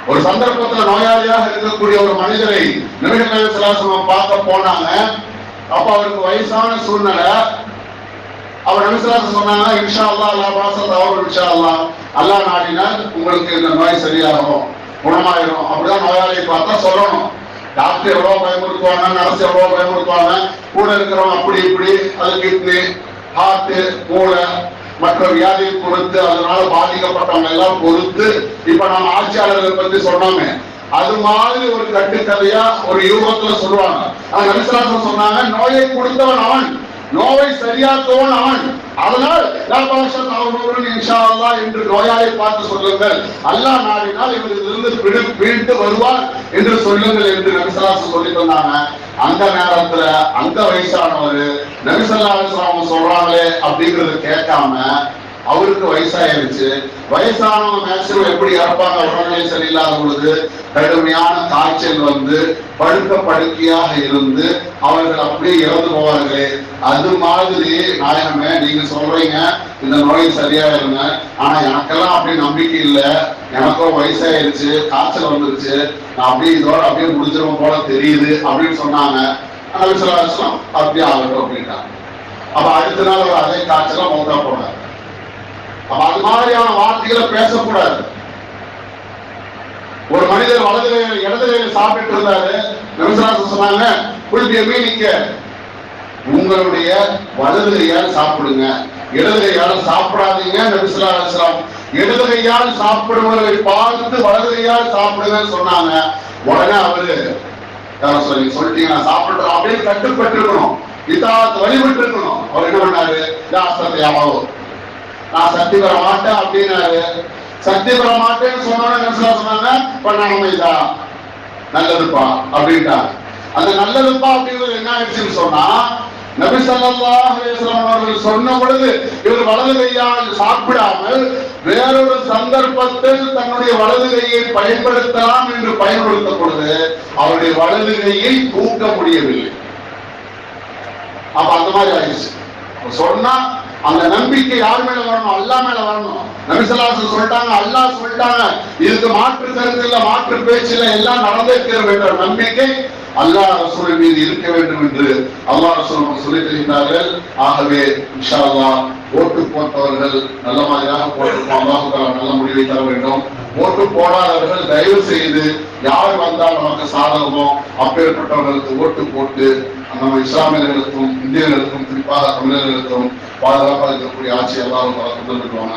ஒரு சந்தர்ப்பத்தில் நோயாளியாக இருக்கக்கூடிய ஒரு மனிதரை நபிகள் நாயகம் ஸல்லல்லாஹு அலைஹி வஸல்லம் பார்க்க போனாங்க. அப்ப அவருக்கு வயசான சூழ்நிலை. அவர் நபி ஸல்லல்லாஹு அலைஹி வஸல்லம் சொன்னாங்க, இன்ஷா அல்லாஹ் அல்லாஹ் பாஸத் அவர் இன்ஷா அல்லாஹ், அல்லாஹ் நாடினால் உங்களுக்கு இந்த நோய் சரியாகும், குணமாயிரும். அப்படிதான் நோயாளியை பார்த்தா சொல்லணும். டாக்டர் எவ்வளவு பயமுறுத்துவாங்க, நர்ஸ் எவ்வளவு பயமுறுத்துவாங்க, கூட இருக்கிறவங்க அப்படி இப்படி, அது கிட்னி, ஹார்ட், மூளை மற்ற வியாதியை பொறுத்து அதனால பாதிக்கப்பட்டவங்க எல்லாம் பொறுத்து இப்ப நம்ம ஆட்சியாளர்கள் பத்தி சொன்னோமே, அது மாதிரி ஒரு கட்டுக்கதையா ஒரு யூகத்துல சொல்லுவாங்க. ஆனா நபி ஸல்லல்லாஹு அலைஹி வஸல்லம் சொன்னாங்க, நோயை கொடுத்தவன் அவன், நோவை சரியாக்குவன் அவன். அதனால் இன்ஷா அல்லாஹ் என்று நோயாளி பார்த்து சொல்லுங்கள், அல்லாஹ் நாடினால் இவரிலிருந்து மீண்டு வருவார் என்று சொல்லுங்கள் என்று நபி ஸல்லல்லாஹு அலைஹி வஸல்லம் சொல்லி தந்தாங்க. அந்த நேரத்துல அந்த வயசானவர் நபி ஸல்லல்லாஹு அலைஹி வஸல்லம் சொல்றாங்களே அப்படிங்கறது கேட்காம, அவருக்கு வயசாயிருச்சு. வயசானவங்க மேக்சிமம் எப்படி இறப்பாங்க, உடல்நிலை சரியில்லாத பொழுது கடுமையான காய்ச்சல் வந்து படுக்க படுக்கையாக இருந்து அவர்கள் அப்படியே இறந்து போவார்களே, அது மாதிரி நாயகமே நீங்க சொல்றீங்க இந்த நோய் சரியாயிருங்க, ஆனா எனக்கெல்லாம் அப்படி நம்பிக்கை இல்லை, எனக்கும் வயசாயிருச்சு, காய்ச்சல் வந்துருச்சு, நான் அப்படியே இதோட அப்படியே முடிஞ்சிடும் போல தெரியுது அப்படின்னு சொன்னாங்க. நபி ஸல்லல்லாஹு அலைஹி வஸல்லம் அப்படியே ஆகட்டும் அப்படின்ட்டாங்க. அப்ப அடுத்த நாள் அவர் அதே காய்ச்சலா மௌத்தா போனார். அப்ப அது மாதிரியான வார்த்தைகளை பேசக்கூடாது. ஒரு மனிதர் வலது கையில இடது கையில சாப்பிட்டு இருந்தாரு. நபி ஸல்லல்லாஹு அலைஹி வஸல்லம் சொன்னாங்க, குல் பியமீனிக்க, உங்களுடைய வலது கையால் சாப்பிடுங்க, இடது கையால் சாப்பிடாதீங்க. நபி ஸல்லல்லாஹு அலைஹி வஸல்லம் இடது கையால் சாப்பிடுவதை பார்த்து வலது கையால் சாப்பிடுங்கன்னு சொன்னாங்க. உடனே அவரு சொல்லிட்டீங்க நான் சாப்பிடுறோம் அப்படின்னு கட்டுப்பட்டு இருக்கணும், இதாத் வழிபட்டு இருக்கணும். அவர் என்ன பண்ணாரு, யாவோ நான் சக்தி பெற மாட்டேன் அப்படின்னாரு. சக்தி பெற மாட்டேன்னு சொன்னாங்க, பண்ணாமைதா நல்லதுப்பா அப்படின்ட்டாங்க. அந்த நல்லதுப்பா அப்படிங்கிறது என்ன ஆயிடுச்சுன்னு சொன்னா, நபி ஸல்லல்லாஹு அலைஹி வஸல்லம் அவர்கள் சொன்ன பொழுது இவர் வலது கையால் சாப்பிடாமல் வேறொரு சந்தர்ப்பத்தில் தன்னுடைய வலது கையை பயன்படுத்தலாம் என்று பயன்படுத்த பொழுது அவருடைய வலது கையை தூக்க முடியவில்லை. அப்ப அந்த மாதிரி ஆயிடுச்சு. சொன்னா அந்த நம்பிக்கை யார் மேல வரணும், அல்லாஹ் மேல வரணும். நபி ஸல்லல்லாஹு அலைஹி வஸல்லம் சொல்லிட்டாங்க, அல்லாஹ் சொல்லிட்டாங்க, இதுக்கு மாற்று கருத்து இல்ல, மாற்று பேச்சு இல்ல, எல்லாம் நடந்திருக்கிற என்ற நம்பிக்கை அல்லாஹ் ரசூல் மீது இருக்க வேண்டும் என்று அல்லாஹ் ரசூல் சொல்லி தருகிறார்கள். ஆகவே இன்ஷா அல்லாஹ் ஓட்டு போட்டவர்கள் நல்ல மாதிரியாக போட்டிருப்போம். அல்லாஹ் தஆலா நல்ல முடிவை தர வேண்டும். ஓட்டு போடாதவர்கள் தயவு செய்து யார் வந்தால் நமக்கு சாதகமோ அப்பேற்பட்டவர்களுக்கு ஓட்டு போட்டு நம்ம இஸ்லாமியர்களுக்கும் இந்தியர்களுக்கும் குறிப்பாக தமிழர்களுக்கும் பாதுகாப்பாக இருக்கக்கூடிய ஆட்சி அல்லாஹ் தஆலா கொண்டு வருவாங்க.